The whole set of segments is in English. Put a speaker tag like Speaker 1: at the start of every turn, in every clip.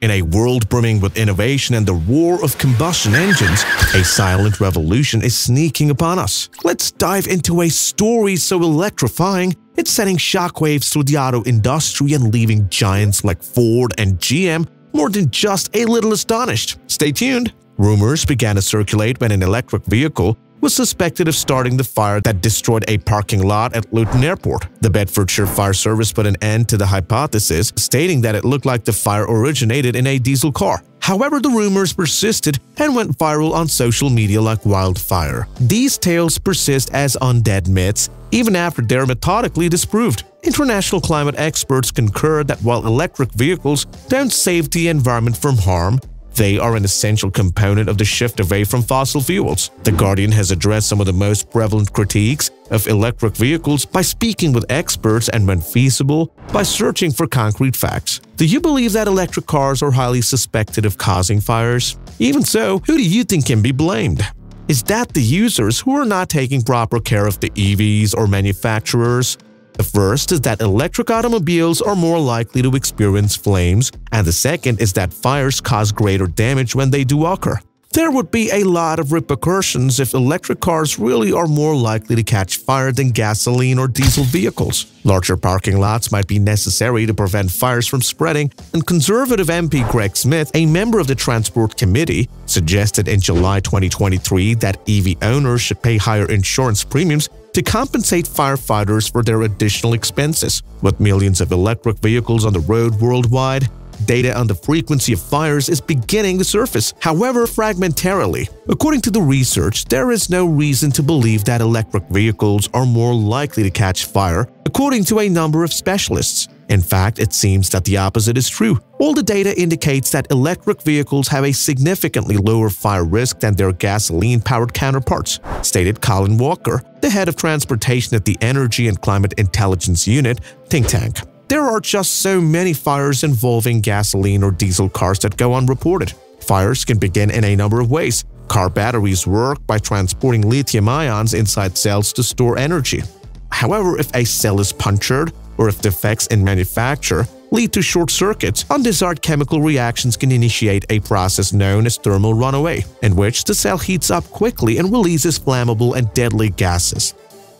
Speaker 1: In a world brimming with innovation and the roar of combustion engines, a silent revolution is sneaking upon us. Let's dive into a story so electrifying, it's sending shockwaves through the auto industry and leaving giants like Ford and GM more than just a little astonished. Stay tuned! Rumors began to circulate when an electric vehicle was suspected of starting the fire that destroyed a parking lot at Luton Airport. The Bedfordshire Fire Service put an end to the hypothesis, stating that it looked like the fire originated in a diesel car. However, the rumors persisted and went viral on social media like wildfire. These tales persist as undead myths, even after they're methodically disproved. International climate experts concur that while electric vehicles don't save the environment from harm, they are an essential component of the shift away from fossil fuels. The Guardian has addressed some of the most prevalent critiques of electric vehicles by speaking with experts and, when feasible, by searching for concrete facts. Do you believe that electric cars are highly suspected of causing fires? Even so, who do you think can be blamed? Is that the users who are not taking proper care of the EVs or manufacturers? The first is that electric automobiles are more likely to experience flames, and the second is that fires cause greater damage when they do occur. There would be a lot of repercussions if electric cars really are more likely to catch fire than gasoline or diesel vehicles. Larger parking lots might be necessary to prevent fires from spreading, and Conservative MP Greg Smith, a member of the Transport Committee, suggested in July 2023 that EV owners should pay higher insurance premiums to compensate firefighters for their additional expenses. With millions of electric vehicles on the road worldwide, data on the frequency of fires is beginning to surface, however fragmentarily. According to the research, there is no reason to believe that electric vehicles are more likely to catch fire, according to a number of specialists. In fact, it seems that the opposite is true. All the data indicates that electric vehicles have a significantly lower fire risk than their gasoline-powered counterparts, stated Colin Walker, the head of transportation at the Energy and Climate Intelligence Unit think tank. There are just so many fires involving gasoline or diesel cars that go unreported. Fires can begin in a number of ways. Car batteries work by transporting lithium ions inside cells to store energy. However, if a cell is punctured, or if defects in manufacture lead to short circuits, undesired chemical reactions can initiate a process known as thermal runaway, in which the cell heats up quickly and releases flammable and deadly gases.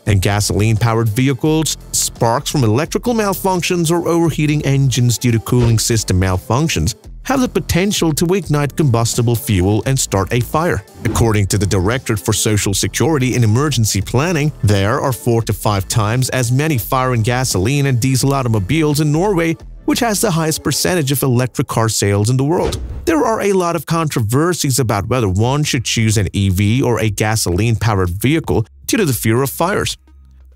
Speaker 1: In gasoline-powered vehicles, sparks from electrical malfunctions or overheating engines due to cooling system malfunctions have the potential to ignite combustible fuel and start a fire. According to the Directorate for Social Security and Emergency Planning, there are 4 to 5 times as many fire in gasoline and diesel automobiles in Norway, which has the highest percentage of electric car sales in the world. There are a lot of controversies about whether one should choose an EV or a gasoline-powered vehicle due to the fear of fires.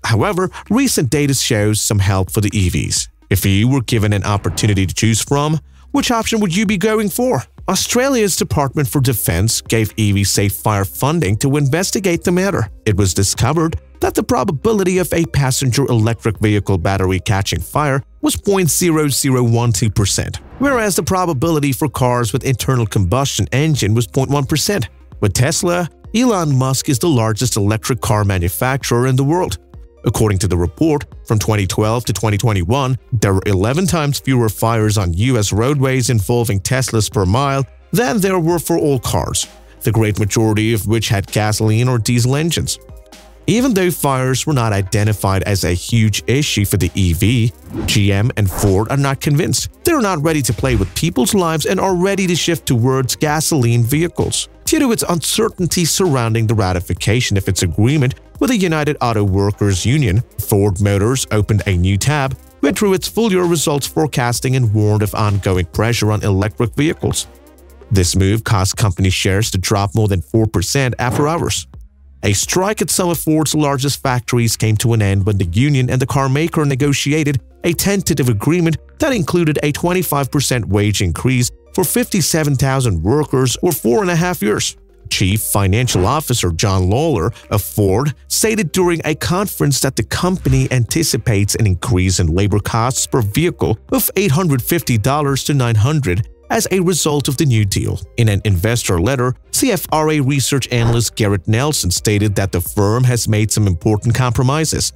Speaker 1: However, recent data shows some help for the EVs. If you were given an opportunity to choose from, which option would you be going for? Australia's Department for Defence gave EV safe fire funding to investigate the matter. It was discovered that the probability of a passenger electric vehicle battery catching fire was 0.0012%, whereas the probability for cars with internal combustion engine was 0.1%. With Tesla, Elon Musk is the largest electric car manufacturer in the world. According to the report, from 2012 to 2021, there were 11 times fewer fires on U.S. roadways involving Teslas per mile than there were for all cars, the great majority of which had gasoline or diesel engines. Even though fires were not identified as a huge issue for the EV, GM and Ford are not convinced. They're not ready to play with people's lives and are ready to shift towards gasoline vehicles, due to its uncertainty surrounding the ratification of its agreement with the United Auto Workers Union. Ford Motors opened a new tab, went through its full-year results forecasting and warned of ongoing pressure on electric vehicles. This move caused company shares to drop more than 4% after hours. A strike at some of Ford's largest factories came to an end when the union and the car maker negotiated a tentative agreement that included a 25% wage increase for 57,000 workers or 4.5 years. Chief Financial Officer John Lawler of Ford stated during a conference that the company anticipates an increase in labor costs per vehicle of $850 to $900 as a result of the new deal. In an investor letter, CFRA research analyst Garrett Nelson stated that the firm has made some important compromises.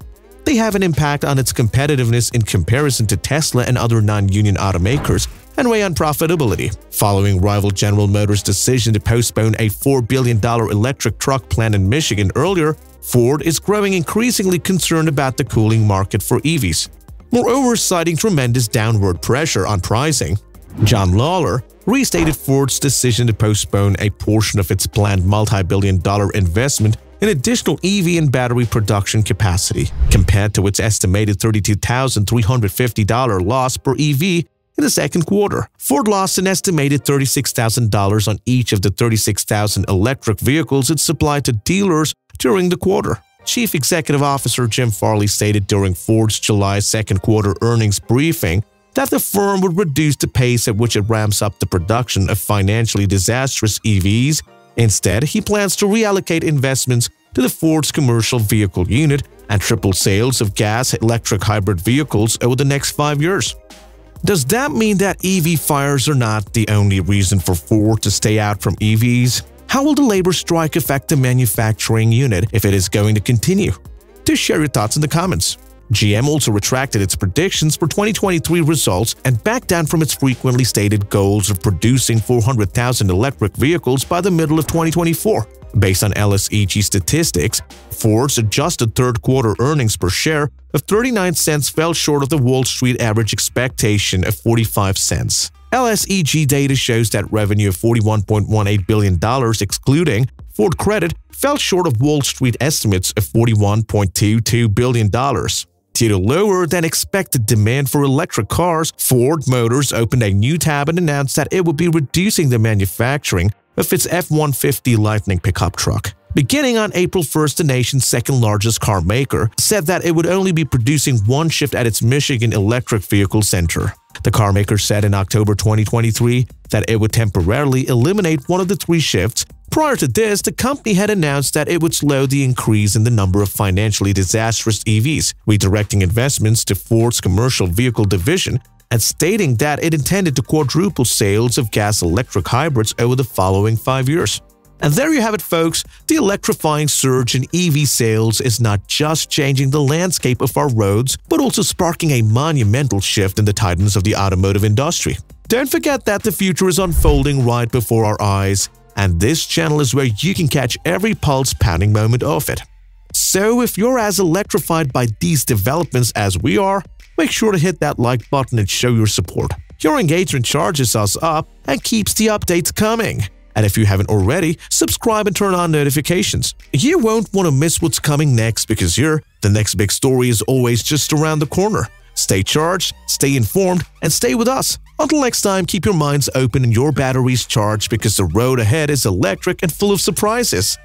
Speaker 1: They have an impact on its competitiveness in comparison to Tesla and other non-union automakers, and weigh on profitability. Following rival General Motors' decision to postpone a $4 billion electric truck plant in Michigan earlier, Ford is growing increasingly concerned about the cooling market for EVs. Moreover, citing tremendous downward pressure on pricing, John Lawler restated Ford's decision to postpone a portion of its planned multi-billion-dollar investment in additional EV and battery production capacity, compared to its estimated $32,350 loss per EV in the second quarter. Ford lost an estimated $36,000 on each of the 36,000 electric vehicles it supplied to dealers during the quarter. Chief Executive Officer Jim Farley stated during Ford's July second quarter earnings briefing that the firm would reduce the pace at which it ramps up the production of financially disastrous EVs. Instead, he plans to reallocate investments to the Ford's commercial vehicle unit and triple sales of gas-electric hybrid vehicles over the next 5 years. Does that mean that EV fires are not the only reason for Ford to stay out from EVs? How will the labor strike affect the manufacturing unit if it is going to continue? Do share your thoughts in the comments. GM also retracted its predictions for 2023 results and backed down from its frequently stated goals of producing 400,000 electric vehicles by the middle of 2024. Based on LSEG statistics, Ford's adjusted third-quarter earnings per share of 39 cents fell short of the Wall Street average expectation of 45 cents. LSEG data shows that revenue of $41.18 billion, excluding Ford Credit, fell short of Wall Street estimates of $41.22 billion. Due to lower-than-expected demand for electric cars, Ford Motors opened a new tab and announced that it would be reducing the manufacturing of its F-150 Lightning pickup truck. Beginning on April 1st, the nation's second-largest car maker said that it would only be producing one shift at its Michigan Electric Vehicle Center. The carmaker said in October 2023 that it would temporarily eliminate one of the 3 shifts. Prior to this, the company had announced that it would slow the increase in the number of financially disastrous EVs, redirecting investments to Ford's commercial vehicle division and stating that it intended to quadruple sales of gas-electric hybrids over the following 5 years. And there you have it, folks. The electrifying surge in EV sales is not just changing the landscape of our roads, but also sparking a monumental shift in the titans of the automotive industry. Don't forget that the future is unfolding right before our eyes, and this channel is where you can catch every pulse-pounding moment of it. So if you're as electrified by these developments as we are, make sure to hit that like button and show your support. Your engagement charges us up and keeps the updates coming. And if you haven't already, subscribe and turn on notifications. You won't want to miss what's coming next because the next big story is always just around the corner. Stay charged, stay informed, and stay with us. Until next time, keep your minds open and your batteries charged because the road ahead is electric and full of surprises.